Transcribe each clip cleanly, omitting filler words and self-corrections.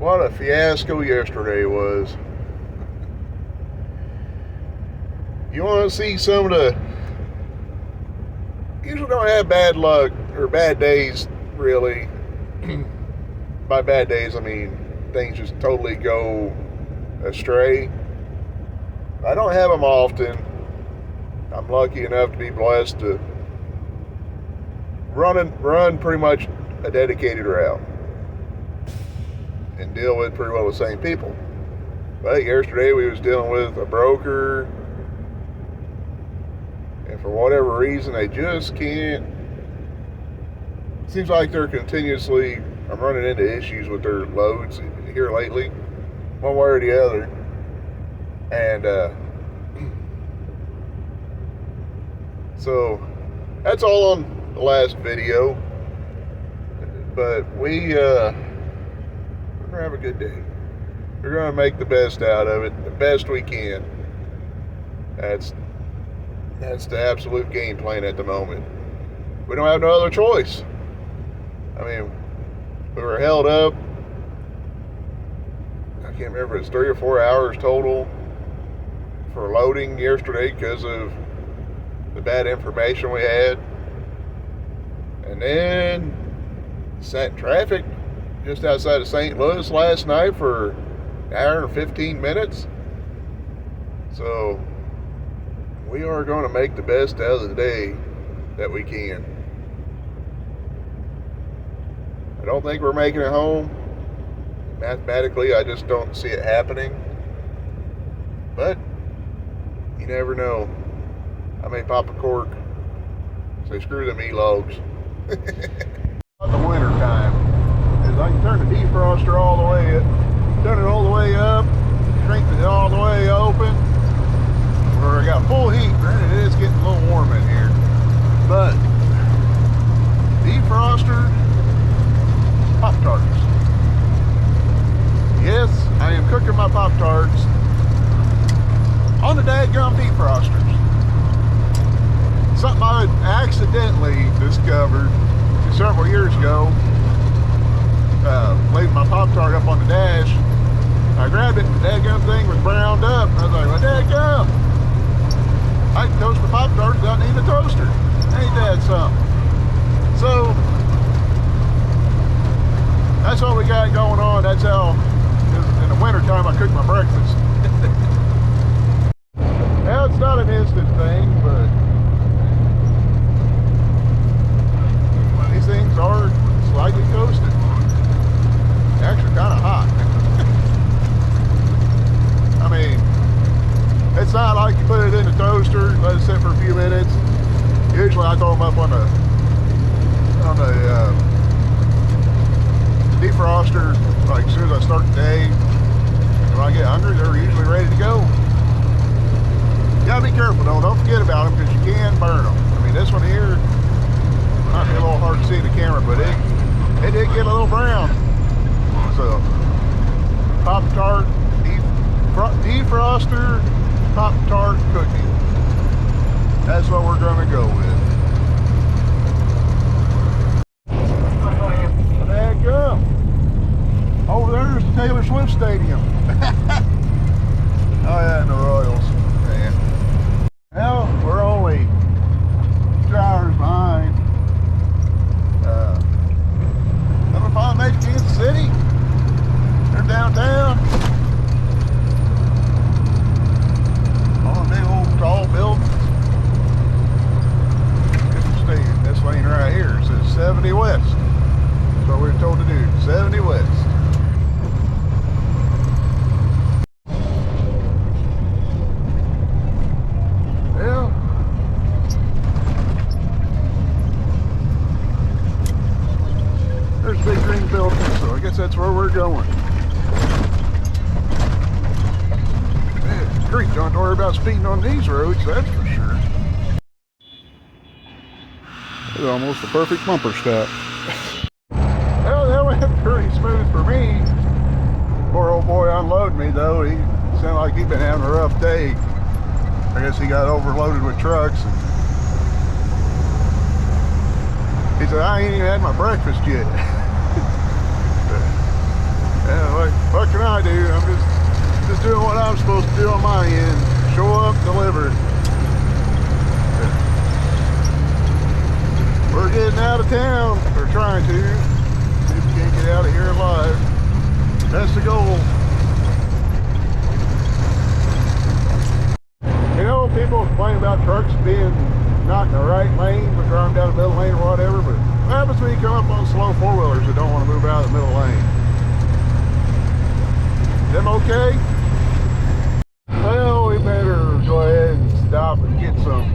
What a fiasco yesterday was. You want to see some of the... Usually don't have bad luck or bad days, really. By bad days, I mean things just totally go astray. I don't have them often. I'm lucky enough to be blessed to run pretty much a dedicated route and deal with pretty well the same people. But yesterday we was dealing with a broker, and for whatever reason they just can't. It seems like they're continuously, I'm running into issues with their loads here lately, one way or the other. And so that's all on the last video. But we're gonna have a good day. We're gonna make the best out of it, the best we can. That's the absolute game plan at the moment. We don't have no other choice. I mean, we were held up, I can't remember, it's 3 or 4 hours total for loading yesterday because of the bad information we had. And then sat in traffic just outside of St. Louis last night for an hour and 15 minutes. So we are going to make the best out of the day that we can. I don't think we're making it home. Mathematically, I just don't see it happening. But you never know. I may pop a cork. Say screw them e-logs. The winter time is I can turn the defroster all the way up, turn it all the way up, crank it all the way open, where I got full heat. Granted, it is getting a little warm in here, but defroster, Pop-Tarts. Yes, I am cooking my Pop-Tarts on the dadgum defrosters. Something I accidentally discovered several years ago. Leaving my Pop-Tart up on the dash. I grabbed it, and the dadgum thing was browned up. I was like, well, dadgum, I can toast my Pop-Tarts without needing a toaster. Ain't that something? So that's what we got going on. That's how, in the wintertime, I cook my breakfast. Well, it's not an instant thing, but these things are slightly toasted. Actually kind of hot. I mean, it's not like you put it in the toaster, let it sit for a few minutes. Usually I throw them up on the defroster like as soon as I start the day. When I get hungry, they're usually ready to go. You gotta be careful though, don't forget about them because you can burn them. I mean, this one here might be a little hard to see in the camera, but it did get a little brown. So Pop-Tart defroster Pop-Tart cooking. That's what we're gonna go with. There you go. Over there's the Taylor Swift Stadium. Oh yeah, and the Royals. Man. Well, we're only 2 hours behind. I'm finally made it to Kansas City. They're downtown. All the big old tall buildings. Interesting. This lane right here says 70 West. That's what we were told to do. 70 West. There's a big green building, so I guess that's where we're going. Man, it's great. Don't have to worry about speeding on these roads, that's for sure. It's almost a perfect bumper stop. Well, that went pretty smooth for me. Poor old boy unloaded me, though. He sounded like he'd been having a rough day. I guess he got overloaded with trucks. He said, I ain't even had my breakfast yet. Yeah, like, I do. I'm just doing what I'm supposed to do on my end. Show up, deliver. We're getting out of town. We're trying to. See if we can't get out of here alive. That's the goal. You know, people complain about trucks being not in the right lane, but driving down the middle lane or whatever, but what happens when you come up on slow four-wheelers that don't want to move out of the middle lane? Them okay? Well, we better go ahead and stop and get some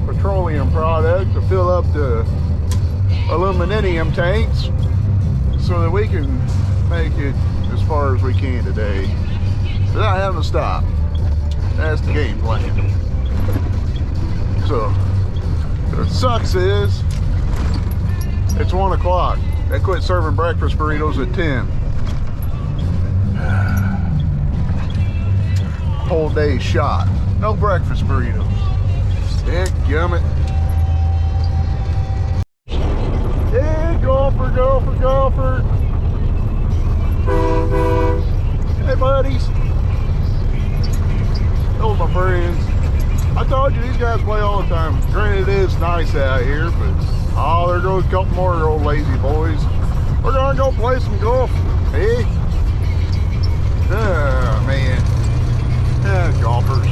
petroleum product to fill up the aluminum tanks so that we can make it as far as we can today without having to stop. That's the game plan. So what sucks is it's 1 o'clock. They quit serving breakfast burritos at 10. Whole day shot. No breakfast burritos. Dadgummit. Yeah, golfer, golfer, golfer. Hey, buddies. Those are my friends. I told you these guys play all the time. Granted, it is nice out here, but oh, there goes a couple more old lazy boys. We're gonna go play some golf. Hey. Oh, man. Golfers.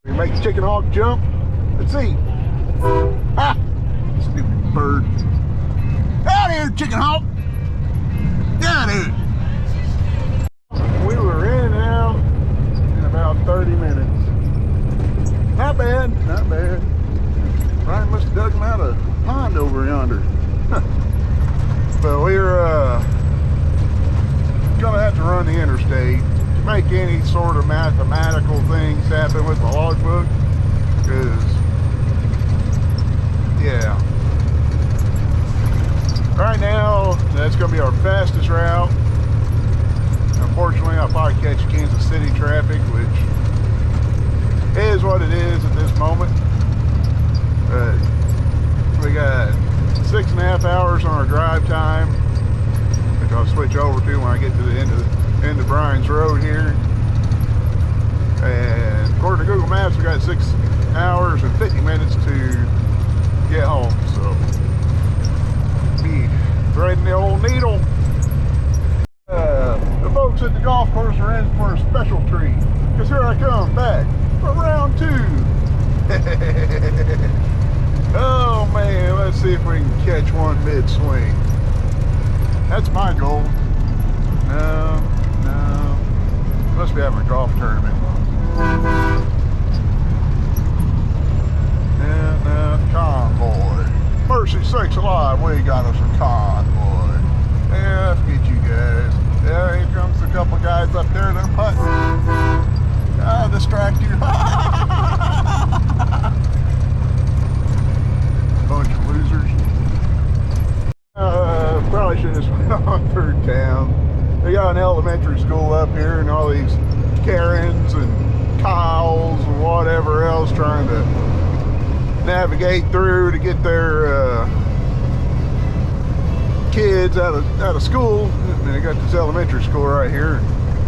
We make the chicken hawk jump. Let's see. Ah! Stupid bird. Out here, chicken hawk. Down here. We were in and out in about 30 minutes. Not bad, not bad. Ryan must have dug him out of a pond over yonder. But we're gonna have to run the interstate to make any sort of mathematical things happen with the logbook, because yeah, right now that's gonna be our fastest route. Unfortunately, I'll probably catch Kansas City traffic, which is what it is at this moment. We got 6.5 hours on our drive time, which I'll switch over to when I get to the end of Bryan's Road here. And according to Google Maps, we got 6 hours and 50 minutes to get home. So, be threading the old needle. The folks at the golf course are in for a special treat, because here I come back for round 2. Oh man, let's see if we can catch one mid-swing. That's my goal. No, must be having a golf tournament. And convoy. Mercy sakes alive, we got us a convoy. Yeah, forget you guys. Yeah, here comes a couple guys up there that are putting. I'll distract you. Bunch of losers. Probably should have just went on through town. They got an elementary school up here and all these Karens and Kyles and whatever else trying to navigate through to get their kids out of school. And they got this elementary school right here,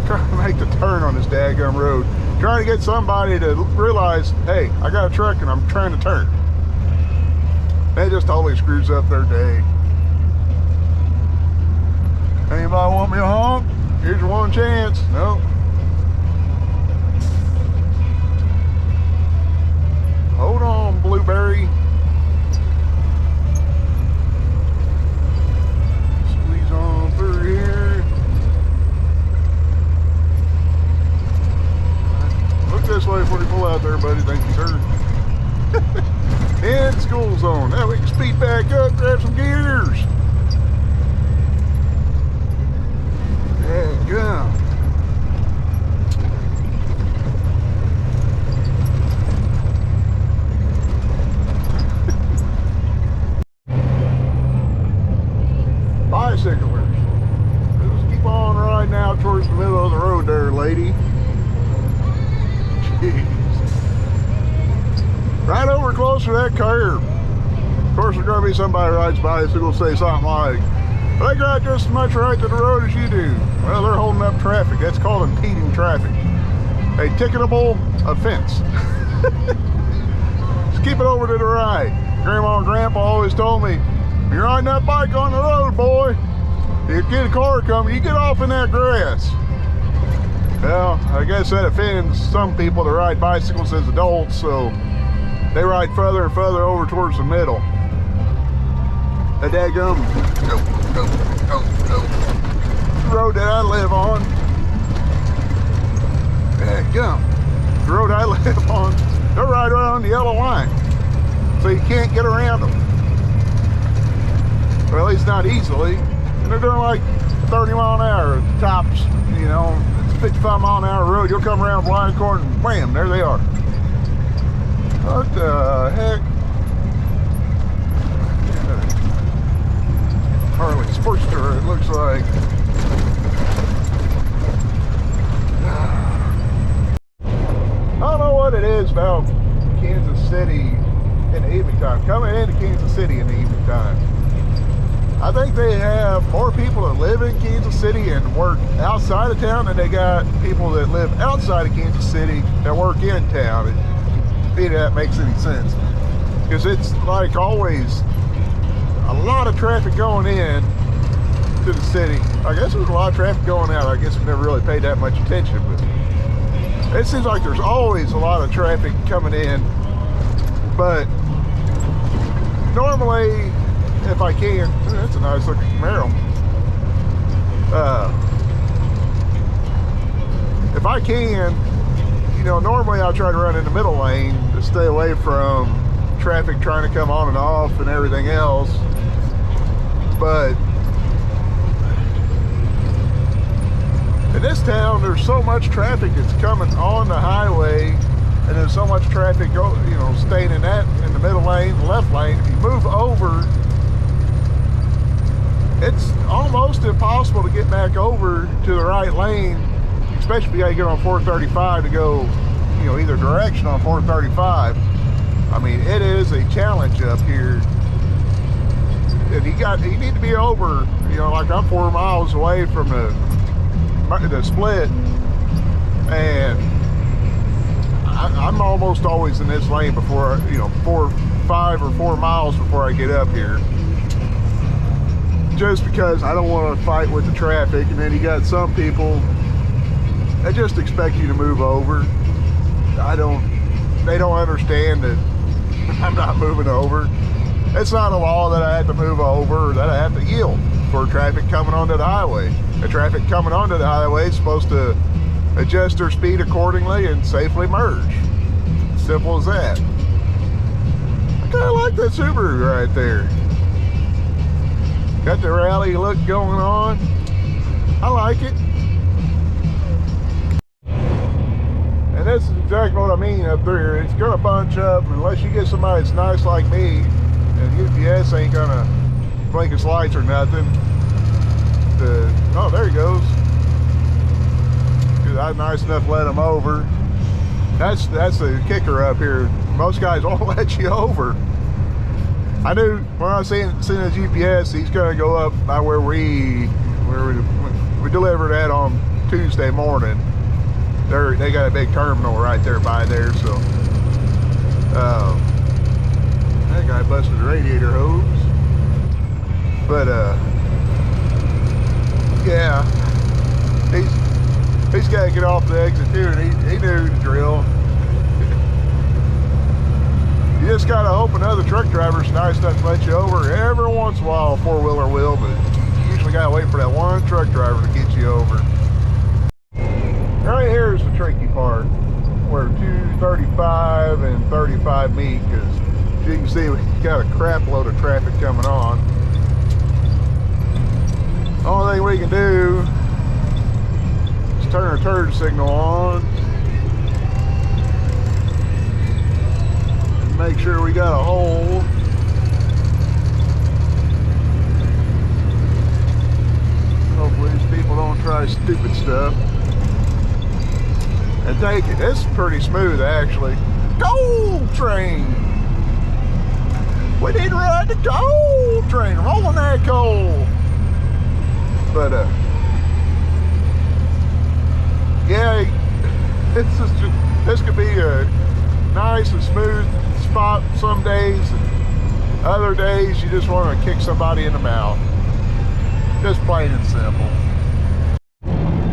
trying to make the turn on this daggum road, trying to get somebody to realize, hey, I got a truck and I'm trying to turn. That just totally screws up their day. Anybody want me to honk? Here's your one chance. Nope. Hold on, Blueberry. Squeeze on through here. Look this way before you pull out there, buddy. Thank you, sir. And school zone. Now we can speed back up, grab some gears. Yeah, go. Bicyclers. Just keep on riding out towards the middle of the road there, lady. Jeez. Right over close to that curb. Of course, there's going to be somebody rides by that's going to say something like, But they got just as much right to the road as you do. Well, they're holding up traffic. That's called impeding traffic. A ticketable offense. Just keep it over to the right. Grandma and Grandpa always told me, you're riding that bike on the road, boy. You get a car coming, you get off in that grass. Well, I guess that offends some people that ride bicycles as adults, so they ride further and further over towards the middle. The daggum road that I live on. Daggum. The road I live on, they're right around the yellow line. So you can't get around them. Or at least not easily. And they're doing like 30 mile an hour tops, you know. It's a 55 mile an hour road. You'll come around blind corner and wham, there they are. What the heck? Harley Sportster, it looks like. I don't know what it is about Kansas City in the evening time. Coming into Kansas City in the evening time. I think they have more people that live in Kansas City and work outside of town than they got people that live outside of Kansas City that work in town. If that makes any sense. Because it's like always a lot of traffic going in to the city. I guess there's a lot of traffic going out. I guess we never really paid that much attention, but it seems like there's always a lot of traffic coming in. But normally, if I can, that's a nice looking Camaro. If I can, you know, normally I'll try to run in the middle lane to stay away from traffic trying to come on and off and everything else. But in this town, there's so much traffic that's coming on the highway, and there's so much traffic, you know, staying in the middle lane, the left lane. If you move over, it's almost impossible to get back over to the right lane, especially if you gotta get on 435 to go, you know, either direction on 435. I mean, it is a challenge up here. And you need to be over, you know, like I'm 4 miles away from the split, and I'm almost always in this lane before, you know, 5 or 4 miles before I get up here. Just because I don't want to fight with the traffic. And then you got some people that just expect you to move over. They don't understand that I'm not moving over. It's not a law that I have to move over or that I have to yield for traffic coming onto the highway. The traffic coming onto the highway is supposed to adjust their speed accordingly and safely merge. Simple as that. I kind of like that Subaru right there. Got the rally look going on. I like it. And that's exactly what I mean up there. It's gonna bunch up unless you get somebody that's nice like me, and UPS ain't gonna blink its lights or nothing. Oh, there he goes. I'm nice enough to let him over. That's the kicker up here. Most guys won't let you over. I knew when I was seeing his UPS, he's gonna go up by where we delivered at on Tuesday morning. They got a big terminal right there by there, so that guy busted the radiator hose. But yeah, he's got to get off the exit too, and he knew the drill. You just gotta hope another truck driver's nice enough to let you over. Every once in a while, a four-wheeler will, but you usually gotta wait for that one truck driver to get you over. Right here is the tricky part, where 235 and 35 meet, because as you can see, we got a crap load of traffic coming on. The only thing we can do is turn our turn signal on. Make sure we got a hole. Hopefully these people don't try stupid stuff. And take it. It's pretty smooth actually. Gold train! We need to ride the gold train. Rolling that coal. But yeah, this could be a nice and smooth spot some days, and other days you just want to kick somebody in the mouth. Just plain and simple.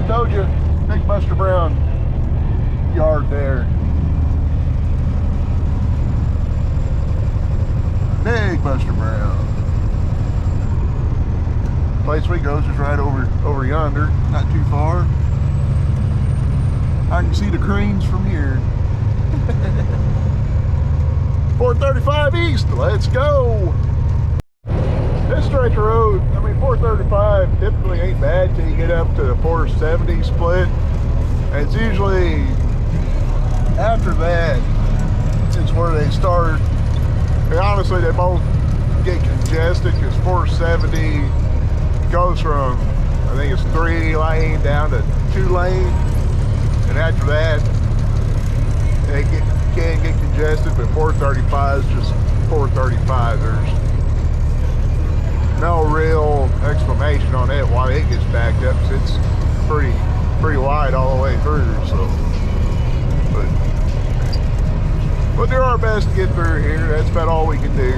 Told you, Big Buster Brown yard there. Big Buster Brown. Place we goes is right over yonder, not too far. I can see the cranes from here. 435 East, let's go. This stretch of road, I mean 435 typically ain't bad till you get up to the 470 split. And it's usually after that, it's where they start. And honestly, they both get congested because 470 goes from, I think it's 3 lane down to 2 lane. And after that, they can get congested, but 435 is just 435. There's no real explanation on it why it gets backed up, because it's pretty wide all the way through. So, but we'll do our best to get through here. That's about all we can do.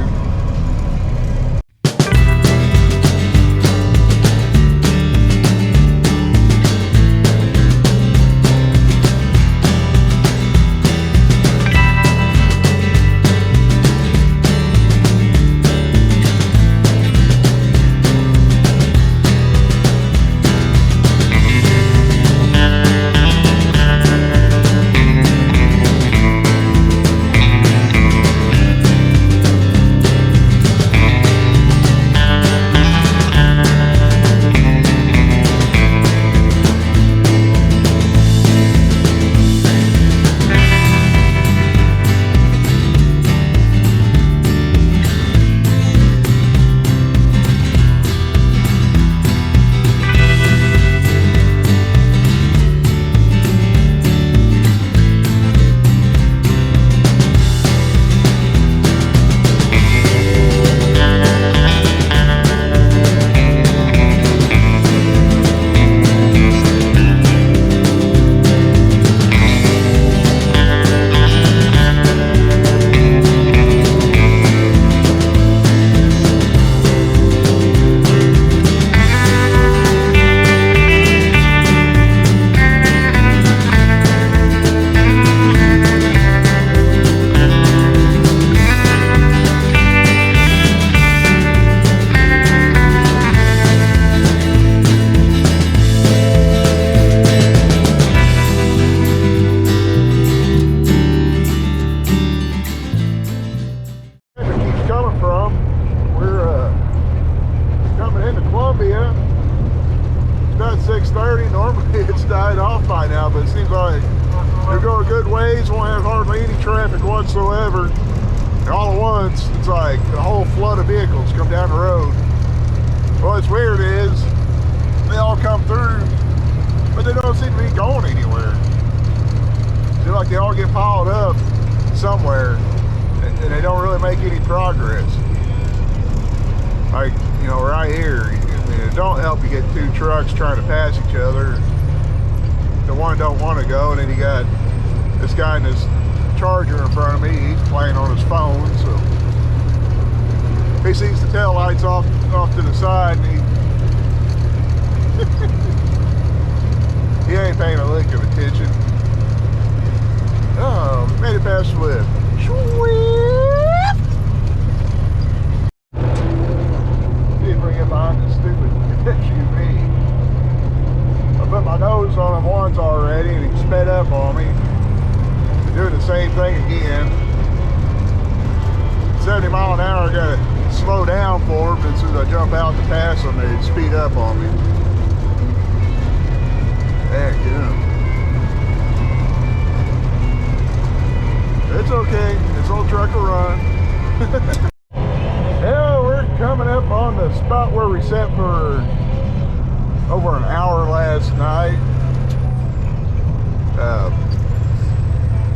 Whatsoever, and all at once it's like a whole flood of vehicles come down the road. What's weird is they all come through, but they don't seem to be going anywhere. It's like they all get piled up somewhere, and they don't really make any progress. Like, you know, right here, it don't help you get 2 trucks trying to pass each other. The one don't want to go, and then you got this guy in this Charger in front of me. He's playing on his phone, so he sees the tail lights off to the side, and he ain't paying a lick of attention. Oh, made it past Swift. Swift! See if we get behind this stupid SUV. I put my nose on him once already, and he sped up on me. Doing the same thing again. 70 mile an hour, I gotta slow down for them, and as soon as I jump out to pass them, they speed up on me. Heck yeah. It's okay, this old truck will run. Yeah, we're coming up on the spot where we sat for over an hour last night.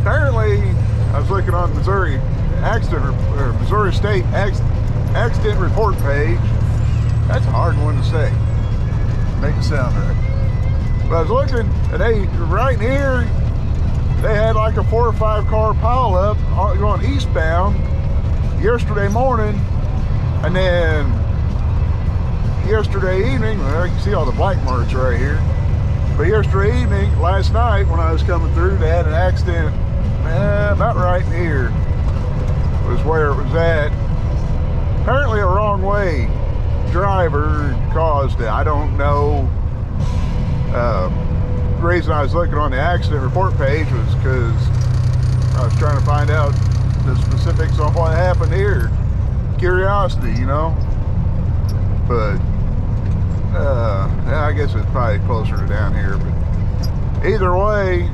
Apparently, I was looking on Missouri State accident report page. That's a hard one to say. make it sound right. But I was looking, and they right here, they had like a 4 or 5 car pile up going eastbound yesterday morning, and then yesterday evening, well, you can see all the black marks right here. But yesterday evening, last night when I was coming through, they had an accident, about right here was where it was at. Apparently a wrong way driver caused it. I don't know. The reason I was looking on the accident report page was because I was trying to find out the specifics on what happened here. Curiosity, you know. But I guess it's probably closer to down here. But either way,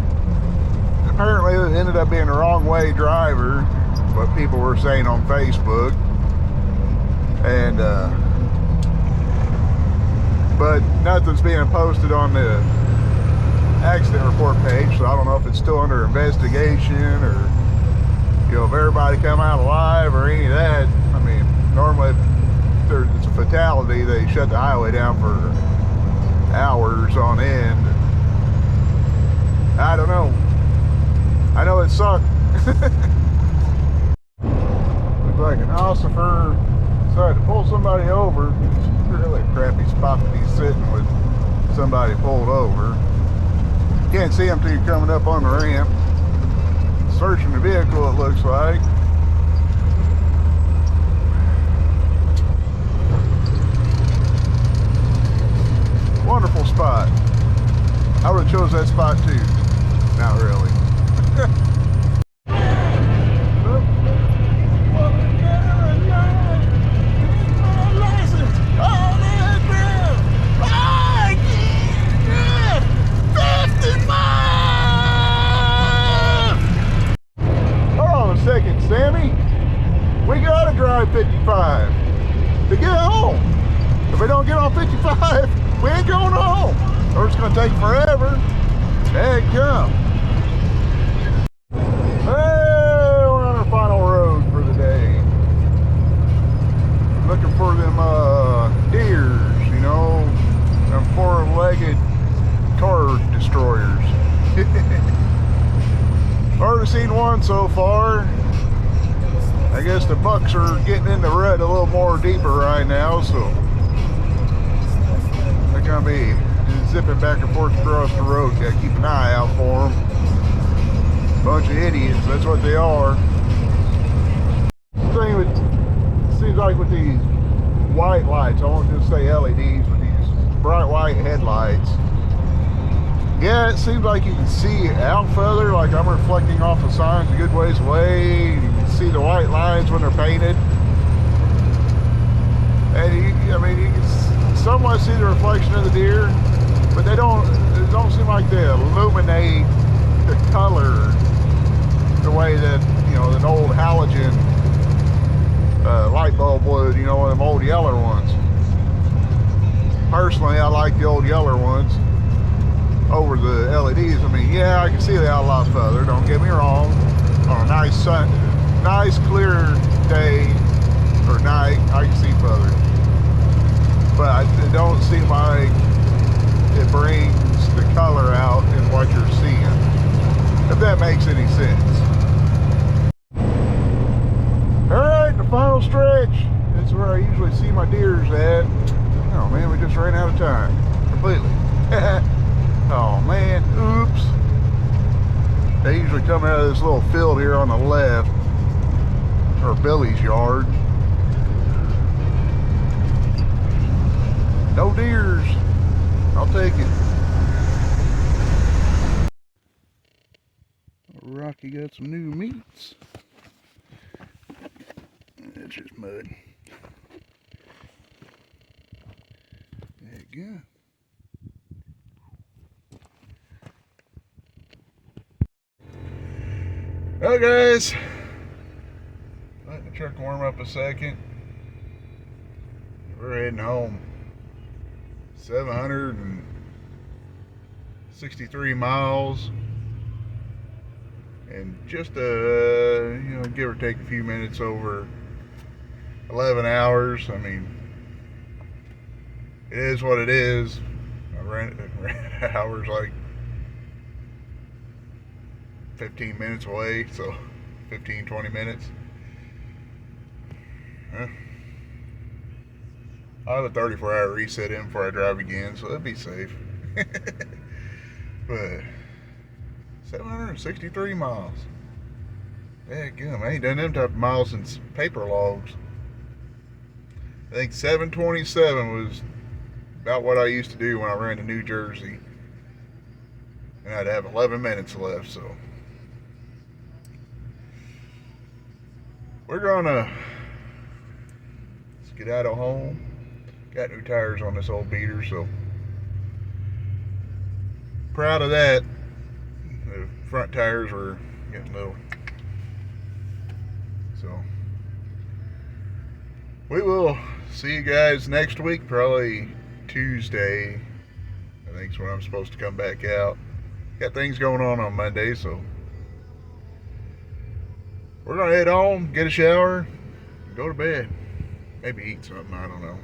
apparently it ended up being a wrong way driver, what people were saying on Facebook. And but nothing's being posted on the accident report page, so I don't know if it's still under investigation, or if everybody come out alive or any of that. I mean, normally if it's a fatality, they shut the highway down for hours on end. I don't know. I know it sucked. Looks like an ossifer decided to pull somebody over. It's really a crappy spot to be sitting with somebody pulled over. You can't see them till you're coming up on the ramp. Searching the vehicle, it looks like. Wonderful spot. I would have chose that spot too. Not really. Sammy, we gotta drive 55 to get home. If we don't get on 55, we ain't going home. Or it's gonna take forever. Heck come. Hey, we're on our final road for the day. Looking for them deers, you know, them 4-legged car destroyers. Already seen one so far. I guess the bucks are getting in the rut a little more deeper right now, so they're gonna be zipping back and forth across the road. Gotta keep an eye out for them. Bunch of idiots, that's what they are. Thing with, it seems like with these white lights, I won't just say LEDs, with these bright white headlights. Yeah, it seems like you can see out further, like I'm reflecting off the signs a good ways away. You can see the white lines when they're painted. And I mean, you can somewhat see the reflection of the deer, but it don't seem like they illuminate the color the way that, you know, an old halogen light bulb would, you know, one of them old yeller ones. Personally, I like the old yeller ones over the LEDs. I mean, yeah, I can see that a lot further, don't get me wrong. On a nice clear day or night, I can see further. But it don't seem like it brings the color out in what you're seeing, if that makes any sense. Alright, the final stretch. That's where I usually see my deers at. Oh man, we just ran out of time. Completely. Oh man, oops. They usually come out of this little field here on the left, or Billy's yard. No deers. I'll take it. Rocky got some new meats. It's just mud. There you go. Well guys, let the truck warm up a second. We're heading home. 763 miles, and just you know, give or take a few minutes over 11 hours. I mean, it is what it is. hour's like 15 minutes away, so 15, 20 minutes. I'll have a 34-hour reset in before I drive again, so that'd be safe. But 763 miles. Dadgum, I ain't done them type of miles since paper logs. I think 727 was about what I used to do when I ran to New Jersey. And I'd have 11 minutes left, so. We're gonna skedaddle home. Got new tires on this old beater, so proud of that. The front tires were getting little. So we will see you guys next week, probably Tuesday. I think is when I'm supposed to come back out. Got things going on Monday, so we're gonna head home, get a shower, and go to bed. Maybe eat something, I don't know.